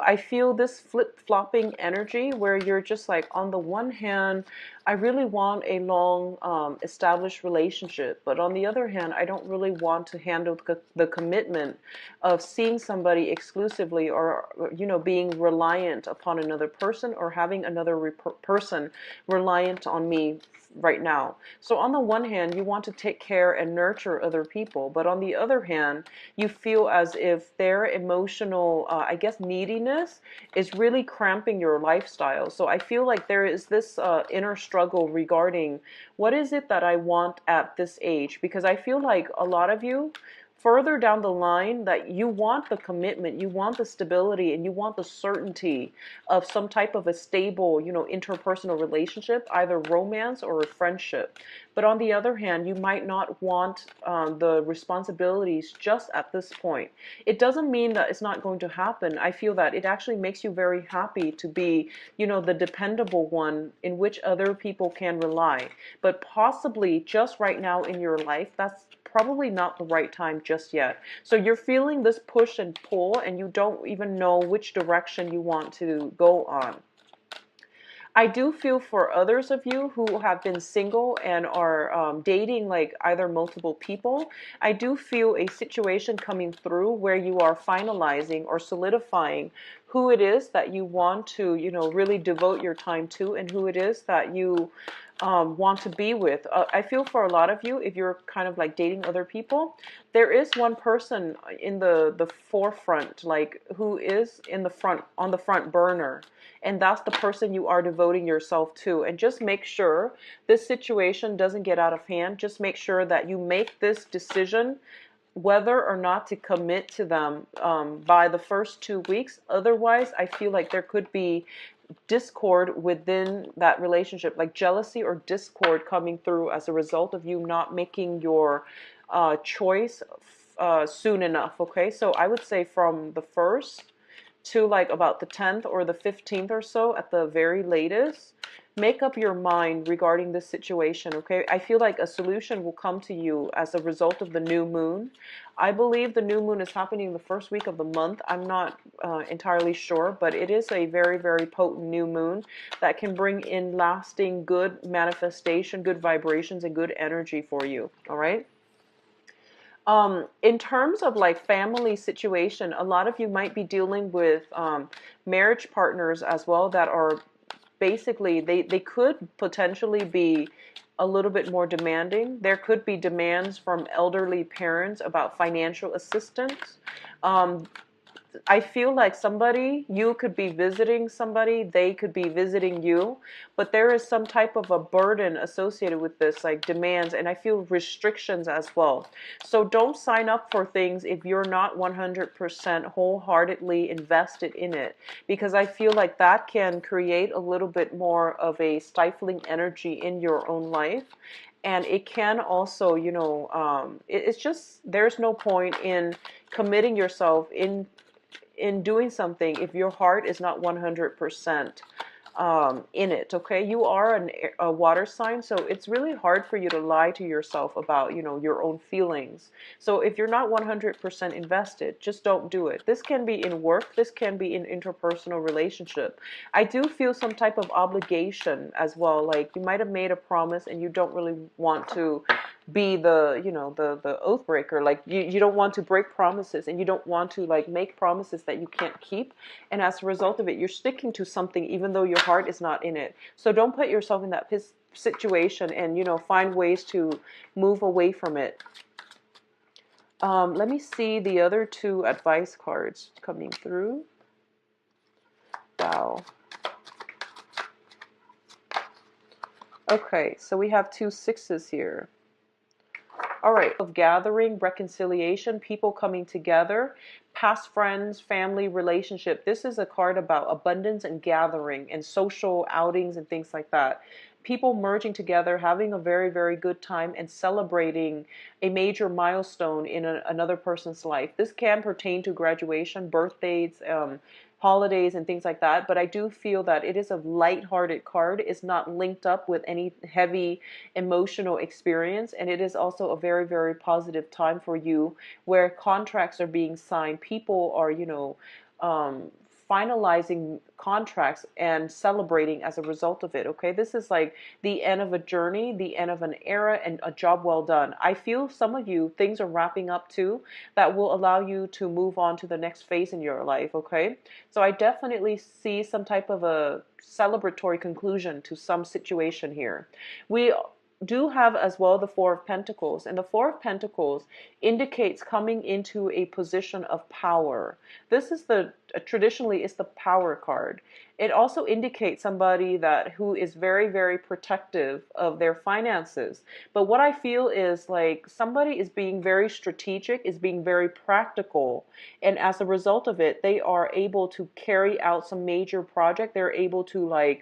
I feel this flip-flopping energy where you're just like, on the one hand, I really want a long established relationship, but on the other hand, I don't really want to handle the commitment of seeing somebody exclusively, or being reliant upon another person, or having another person reliant on me right now. So on the one hand, you want to take care and nurture other people, but on the other hand, you feel as if their emotional, I guess, neediness is really cramping your lifestyle. So I feel like there is this inner struggle regarding what is it that I want at this age, because I feel like a lot of you further down the line, that you want the commitment, you want the stability, and you want the certainty of some type of a stable, interpersonal relationship, either romance or a friendship. But on the other hand, you might not want the responsibilities just at this point. It doesn't mean that it's not going to happen. I feel that it actually makes you very happy to be, the dependable one in which other people can rely. But possibly just right now in your life, that's probably not the right time just yet. So you're feeling this push and pull, and you don't even know which direction you want to go on. I do feel for others of you who have been single and are dating like either multiple people, I do feel a situation coming through where you are finalizing or solidifying who it is that you want to, really devote your time to, and who it is that you want to be with. I feel for a lot of you, if you're kind of like dating other people, there is one person in the forefront, like who is in the front, on the front burner. And that's the person you are devoting yourself to. And just make sure this situation doesn't get out of hand. Just make sure that you make this decision whether or not to commit to them by the first 2 weeks. Otherwise, I feel like there could be discord within that relationship, like jealousy or discord coming through as a result of you not making your choice soon enough. Okay, so I would say from the 1st to like about the 10th or the 15th or so at the very latest, make up your mind regarding this situation. Okay, I feel like a solution will come to you as a result of the new moon. I believe the new moon is happening the first week of the month. I'm not entirely sure, but it is a very, very potent new moon that can bring in lasting good manifestation, good vibrations, and good energy for you. All right. In terms of like family situation, a lot of you might be dealing with marriage partners as well that are basically, they could potentially be a little bit more demanding. There could be demands from elderly parents about financial assistance. I feel like you could be visiting somebody, they could be visiting you, but there is some type of a burden associated with this, like demands, and I feel restrictions as well. So don't sign up for things if you're not 100% wholeheartedly invested in it, because I feel like that can create a little bit more of a stifling energy in your own life. And it can also, it's just, there's no point in committing yourself in doing something if your heart is not 100% in it. Okay, you are a water sign, so it's really hard for you to lie to yourself about your own feelings. So if you're not 100% invested, just don't do it. This can be in work, this can be in interpersonal relationship. I do feel some type of obligation as well, like you might have made a promise and you don't really want to be the oath breaker. Like you don't want to break promises, and you don't want to like make promises that you can't keep, and as a result of it, you're sticking to something even though your heart is not in it. So don't put yourself in that situation, and find ways to move away from it. Let me see the other two advice cards coming through. Wow. Okay, so we have 2 sixes here. All right, of gathering, reconciliation, people coming together, past friends, family, relationship. This is a card about abundance and gathering and social outings and things like that. People merging together, having a very, very good time, and celebrating a major milestone in another person's life. This can pertain to graduation, birthdays, holidays, and things like that. But I do feel that it is a light-hearted card. It's not linked up with any heavy emotional experience. And it is also a very, very positive time for you, where contracts are being signed. People are, finalizing contracts and celebrating as a result of it. Okay, this is like the end of a journey, the end of an era, and a job well done. I feel some of you, things are wrapping up too, that will allow you to move on to the next phase in your life. Okay, so I definitely see some type of a celebratory conclusion to some situation here. We do have as well the Four of Pentacles, and the Four of Pentacles indicates coming into a position of power. This is the traditionally is the power card. It also indicates somebody that who is very, very protective of their finances. But what I feel is like somebody is being very strategic, is being very practical, and as a result of it, they are able to carry out some major project. They're able to like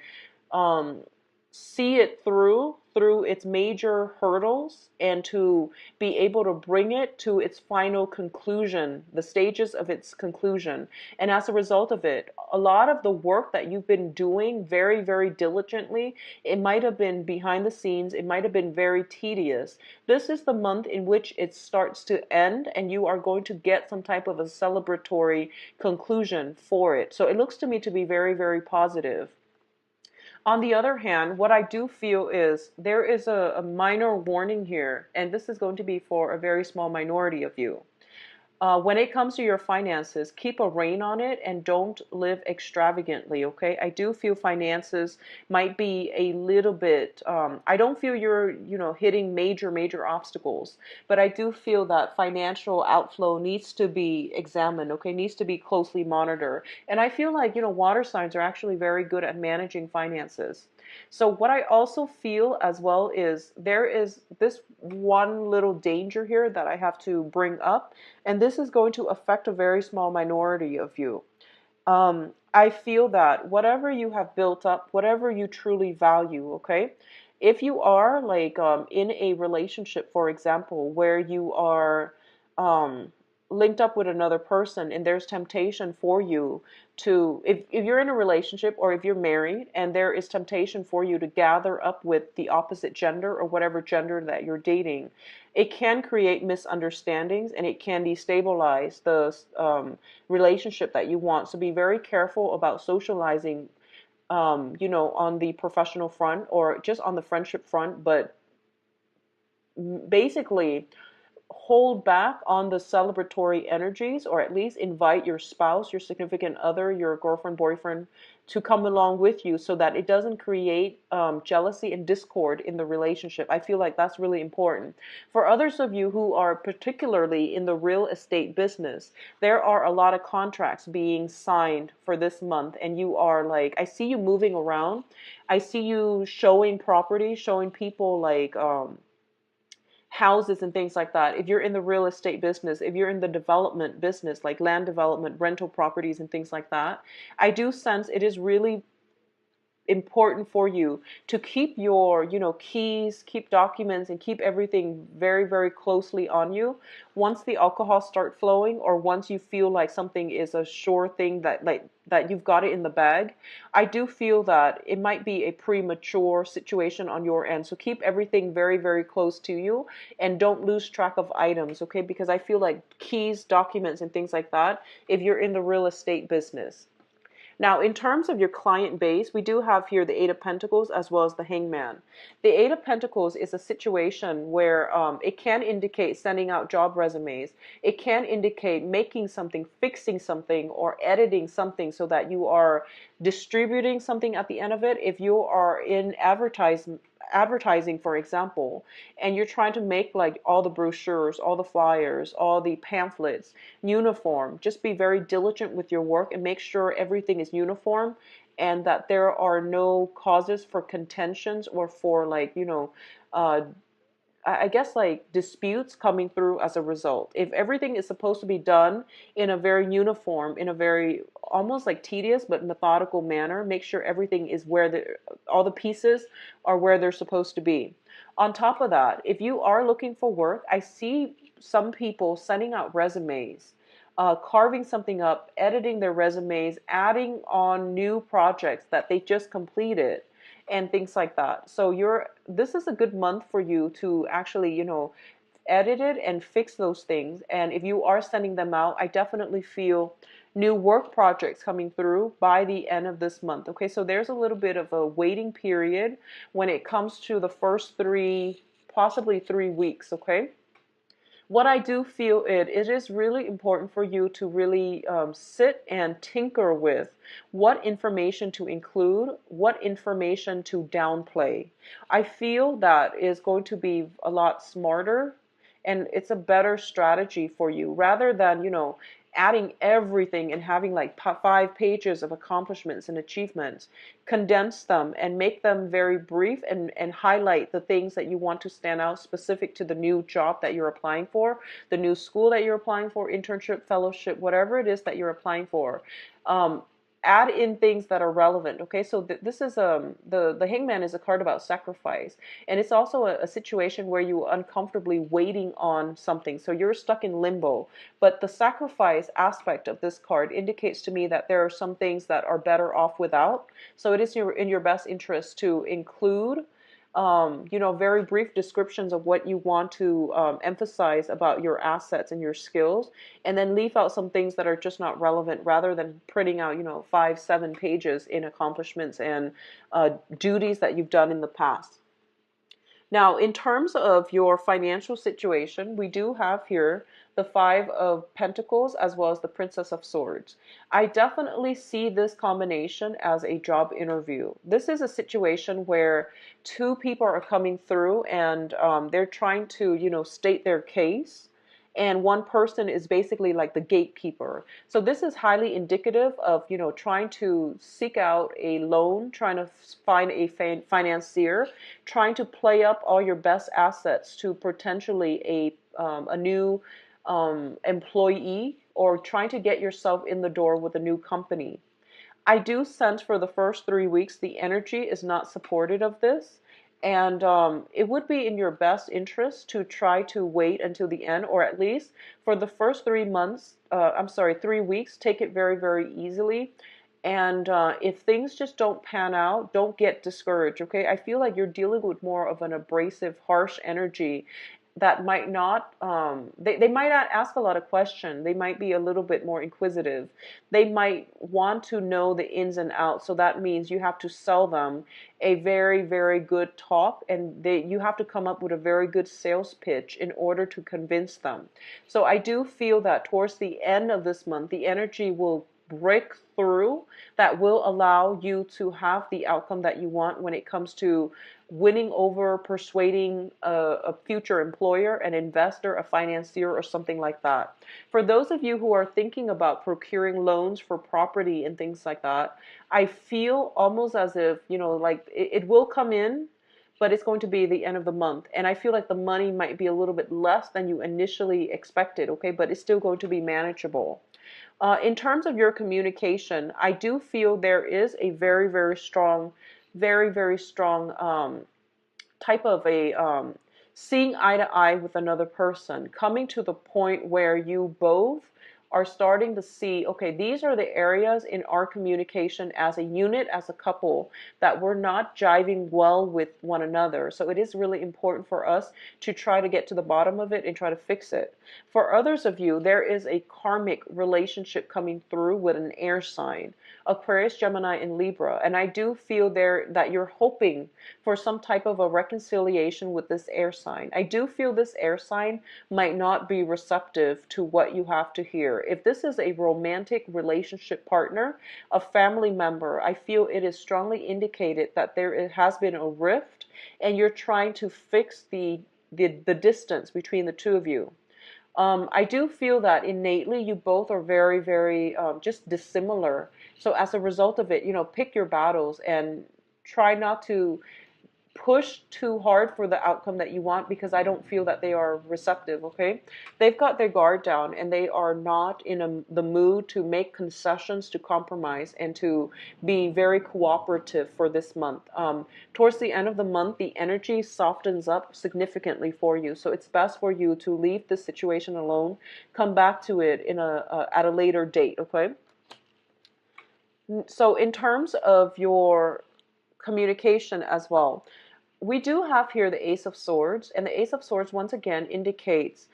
um see it through its major hurdles and to be able to bring it to its final conclusion, the stages of its conclusion. And as a result of it, a lot of the work that you've been doing very, very diligently, it might have been behind the scenes, it might have been very tedious. This is the month in which it starts to end, and you are going to get some type of a celebratory conclusion for it. So it looks to me to be very, very positive. On the other hand, what I do feel is there is a minor warning here, and this is going to be for a very small minority of you. When it comes to your finances, keep a rein on it and don't live extravagantly, okay? I do feel finances might be a little bit, I don't feel you're, hitting major, major obstacles, but I do feel that financial outflow needs to be examined, okay? Needs to be closely monitored. And I feel like, water signs are actually very good at managing finances. So what I also feel as well is there is this one little danger here that I have to bring up, and this is going to affect a very small minority of you. I feel that whatever you have built up, whatever you truly value, okay, if you are like in a relationship, for example, where you are um, linked up with another person and there's temptation for you to, if you're in a relationship or if you're married and there is temptation for you to gather up with the opposite gender or whatever gender that you're dating, it can create misunderstandings and it can destabilize the relationship that you want. So be very careful about socializing, on the professional front or just on the friendship front, but basically hold back on the celebratory energies, or at least invite your spouse, your significant other, your girlfriend, boyfriend to come along with you so that it doesn't create jealousy and discord in the relationship. I feel like that's really important. For others of you who are particularly in the real estate business, there are a lot of contracts being signed for this month, and you are like, I see you moving around. I see you showing property, showing people like houses and things like that. If you're in the real estate business, if you're in the development business, like land development, rental properties and things like that, I do sense it is really important for you to keep your, keys, keep documents, and keep everything very, very closely on you. Once the alcohol start flowing, or once you feel like something is a sure thing that you've got it in the bag, I do feel that it might be a premature situation on your end. So keep everything very, very close to you and don't lose track of items, okay? Because I feel like keys, documents, and things like that, if you're in the real estate business. Now, in terms of your client base, we do have here the Eight of Pentacles as well as the Hangman. The Eight of Pentacles is a situation where it can indicate sending out job resumes. It can indicate making something, fixing something, or editing something so that you are distributing something at the end of it. If you are in advertising, for example, and you're trying to make like all the brochures, all the flyers, all the pamphlets uniform, just be very diligent with your work and make sure everything is uniform and that there are no causes for contentions or for like, uh, I guess like disputes coming through as a result. If everything is supposed to be done in a very uniform, in a very almost like tedious but methodical manner, make sure everything is where all the pieces are where they're supposed to be. On top of that, if you are looking for work, I see some people sending out resumes, carving something up, editing their resumes, adding on new projects that they just completed and things like that. So this is a good month for you to actually, edit it and fix those things. And if you are sending them out, I definitely feel new work projects coming through by the end of this month. Okay, so there's a little bit of a waiting period when it comes to the first three, possibly 3 weeks. Okay, what I do feel it is really important for you to really sit and tinker with what information to include, what information to downplay. I feel that is going to be a lot smarter, and it's a better strategy for you rather than, adding everything and having like 5 pages of accomplishments and achievements. Condense them and make them very brief, and highlight the things that you want to stand out specific to the new job that you're applying for, the new school that you're applying for, internship, fellowship, whatever it is that you're applying for. Add in things that are relevant. Okay, so this is the Hangman is a card about sacrifice, and it's also a situation where you are uncomfortably waiting on something, so you're stuck in limbo. But the sacrifice aspect of this card indicates to me that there are some things that are better off without. So it is in your best interest to include very brief descriptions of what you want to emphasize about your assets and your skills, and then leave out some things that are just not relevant, rather than printing out, 5, 7 pages in accomplishments and duties that you've done in the past. Now, in terms of your financial situation, we do have here the Five of Pentacles as well as the Princess of Swords. I definitely see this combination as a job interview. This is a situation where two people are coming through, and they're trying to, state their case. And one person is basically like the gatekeeper. So this is highly indicative of, trying to seek out a loan, trying to find a financier, trying to play up all your best assets to potentially a new employee, or trying to get yourself in the door with a new company. I do sense for the first 3 weeks the energy is not supportive of this. And it would be in your best interest to try to wait until the end, or at least for the first 3 months, 3 weeks, take it very, very easily. And if things just don't pan out, don't get discouraged, okay? I feel like you're dealing with more of an abrasive, harsh energy that might not, they might not ask a lot of questions. They might be a little bit more inquisitive. They might want to know the ins and outs. So that means you have to sell them a very, very good talk, and you have to come up with a very good sales pitch in order to convince them. So I do feel that towards the end of this month, the energy will break through, that will allow you to have the outcome that you want when it comes to winning over, persuading a future employer, an investor, a financier, or something like that. For those of you who are thinking about procuring loans for property and things like that, I feel almost as if, like it will come in, but it's going to be the end of the month. And I feel like the money might be a little bit less than you initially expected, okay? But it's still going to be manageable. In terms of your communication, I do feel there is a very, very strong, very, very strong type of a seeing eye to eye with another person, coming to the point where you both are starting to see, okay, these are the areas in our communication as a unit, as a couple, that we're not jiving well with one another. So it is really important for us to try to get to the bottom of it and try to fix it. For others of you, there is a karmic relationship coming through with an air sign, Aquarius, Gemini, and Libra. And I do feel there that you're hoping for some type of a reconciliation with this air sign. I do feel this air sign might not be receptive to what you have to hear. If this is a romantic relationship partner, a family member, I feel it is strongly indicated that there has been a rift, and you're trying to fix the distance between the two of you. I do feel that innately you both are very, very just dissimilar. So as a result of it, pick your battles and try not to push too hard for the outcome that you want, because I don't feel that they are receptive, okay? They've got their guard down, and they are not in the mood to make concessions, to compromise, and to be very cooperative for this month. Towards the end of the month, the energy softens up significantly for you, so it's best for you to leave this situation alone, come back to it at a later date, okay? So in terms of your communication as well, we do have here the Ace of Swords, and the Ace of Swords once again indicates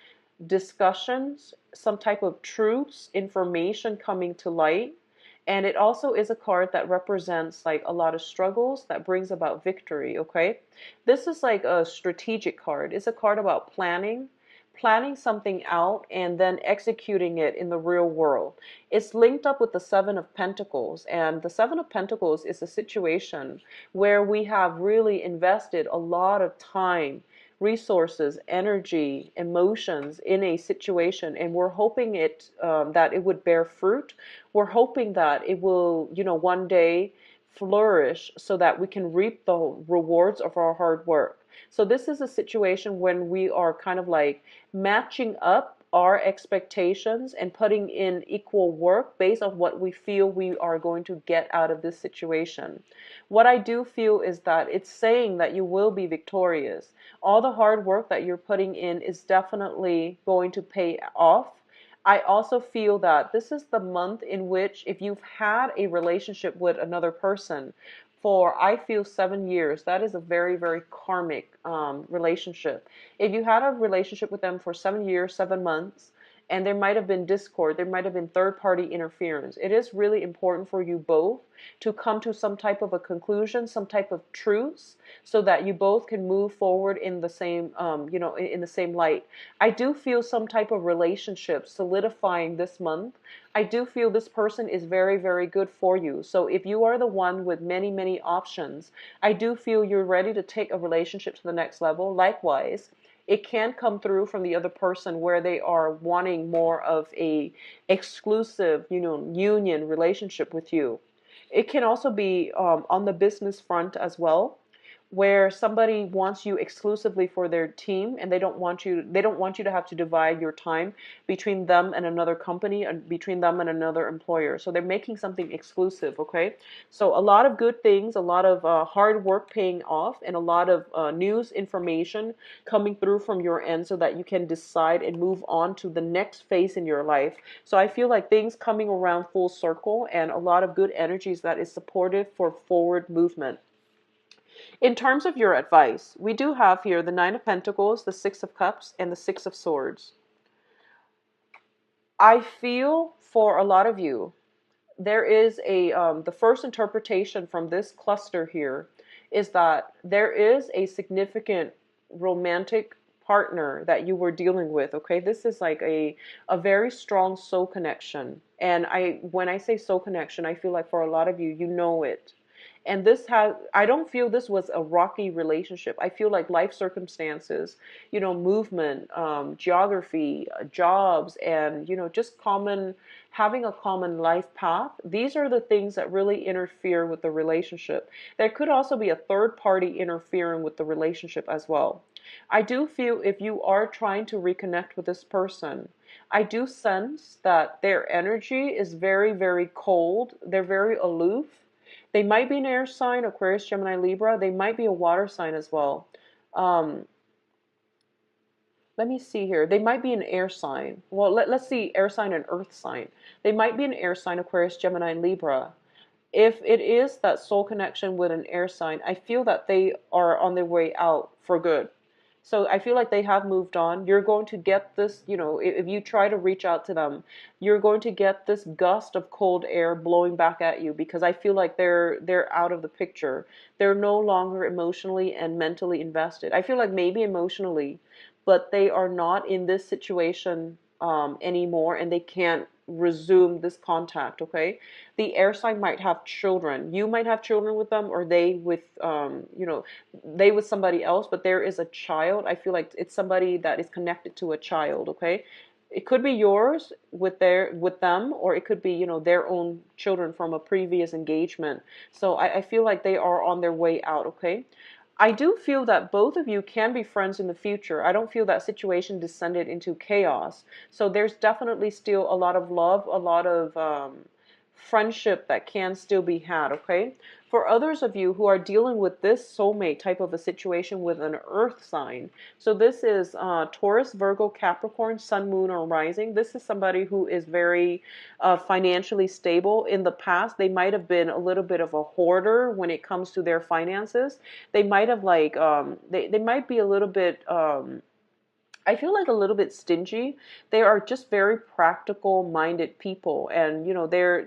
discussions, some type of truths, information coming to light. And it also is a card that represents like a lot of struggles that brings about victory, okay? This is like a strategic card. It's a card about planning something out and then executing it in the real world. It's linked up with the Seven of Pentacles, and the Seven of Pentacles is a situation where we have really invested a lot of time, resources, energy, emotions in a situation, and we're hoping that it would bear fruit. We're hoping that it will, one day flourish so that we can reap the rewards of our hard work. So this is a situation when we are kind of like matching up our expectations and putting in equal work based on what we feel we are going to get out of this situation. What I do feel is that it's saying that you will be victorious. All the hard work that you're putting in is definitely going to pay off. I also feel that this is the month in which, if you've had a relationship with another person for, I feel, 7 years, that is a very, very karmic relationship. If you had a relationship with them for 7 years, 7 months, and there might have been discord, there might have been third party interference, it is really important for you both to come to some type of a conclusion, some type of truths, so that you both can move forward in the same, in the same light. I do feel some type of relationship solidifying this month. I do feel this person is very, very good for you. So if you are the one with many, many options, I do feel you're ready to take a relationship to the next level. Likewise, it can come through from the other person where they are wanting more of a exclusive, union relationship with you. It can also be on the business front as well, where somebody wants you exclusively for their team, and they don't want you to have to divide your time between them and another company and between them and another employer. So they're making something exclusive, okay? So a lot of good things, a lot of hard work paying off, and a lot of news information coming through from your end so that you can decide and move on to the next phase in your life. So I feel like things coming around full circle, and a lot of good energies that is supportive for forward movement. In terms of your advice, we do have here the Nine of Pentacles, the Six of Cups, and the Six of Swords. I feel for a lot of you, there is the first interpretation from this cluster here is that there is a significant romantic partner that you were dealing with, okay? This is like a very strong soul connection. And when I say soul connection, I feel like for a lot of you, you know it. And I don't feel this was a rocky relationship. I feel like life circumstances, movement, geography, jobs, and, just having a common life path. These are the things that really interfere with the relationship. There could also be a third party interfering with the relationship as well. I do feel if you are trying to reconnect with this person, I do sense that their energy is very, very cold. They're very aloof. They might be an air sign, Aquarius, Gemini, Libra. They might be a water sign as well. Let me see here. They might be an air sign. Well, let's see, air sign and earth sign. They might be an air sign, Aquarius, Gemini, Libra. If it is that soul connection with an air sign, I feel that they are on their way out for good. So I feel like they have moved on. You're going to get this, if you try to reach out to them, you're going to get this gust of cold air blowing back at you, because I feel like they're out of the picture. They're no longer emotionally and mentally invested. I feel like maybe emotionally, but they are not in this situation anymore, and they can't resume this contact, okay? The air sign might have children. You might have children with them, or they with, they with somebody else, but there is a child. I feel like it's somebody that is connected to a child, okay? It could be yours with them, or it could be, their own children from a previous engagement. So I feel like they are on their way out, okay? I do feel that both of you can be friends in the future. I don't feel that situation descended into chaos. So there's definitely still a lot of love, a lot of friendship that can still be had, okay? For others of you who are dealing with this soulmate type of a situation with an earth sign, so this is Taurus, Virgo, Capricorn, Sun, Moon, or Rising. This is somebody who is very financially stable. In the past, they might have been a little bit of a hoarder when it comes to their finances. They might have they might be a little bit I feel like a little bit stingy. They are just very practical minded people, and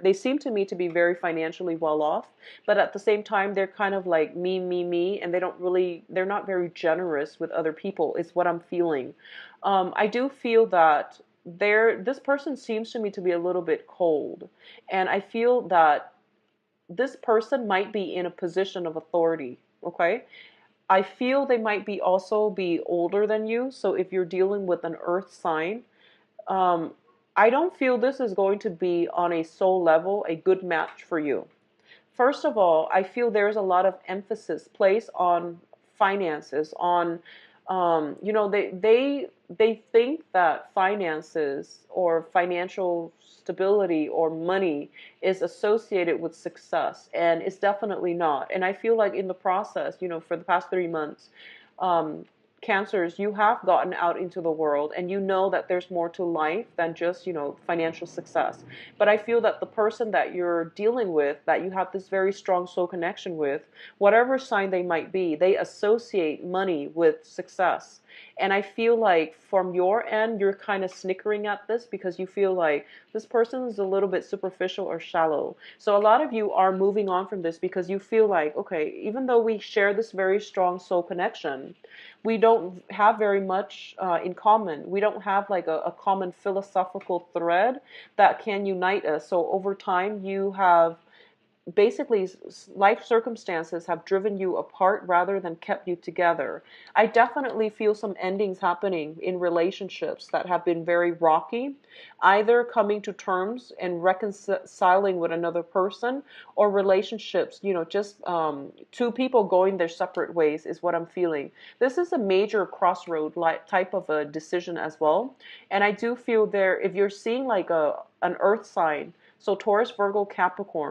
they seem to me to be very financially well off, but at the same time they're kind of like me, and they're not very generous with other people is what I'm feeling. I do feel that this person seems to me to be a little bit cold, and I feel that this person might be in a position of authority. Okay, I feel they might be also be older than you. So if you're dealing with an earth sign, um, I don't feel this is going to be on a soul level a good match for you. First of all, I feel there's a lot of emphasis placed on finances, on they think that finances or financial stability or money is associated with success, and it's definitely not. And I feel like in the process, for the past 3 months, um, cancers, you have gotten out into the world, and you know that there's more to life than just financial success. But I feel that the person that you're dealing with, that you have this very strong soul connection with, whatever sign they might be, they associate money with success. And I feel like from your end, you're kind of snickering at this because you feel like this person is a little bit superficial or shallow. So a lot of you are moving on from this because you feel like, okay, even though we share this very strong soul connection, we don't have very much in common. We don't have like a common philosophical thread that can unite us. So over time, you have basically life circumstances have driven you apart rather than kept you together. I definitely feel some endings happening in relationships that have been very rocky, either coming to terms and reconciling with another person, or relationships, just two people going their separate ways is what I'm feeling. This is a major crossroad type of a decision as well. And I do feel there, if you're seeing like an earth sign, so Taurus, Virgo, Capricorn,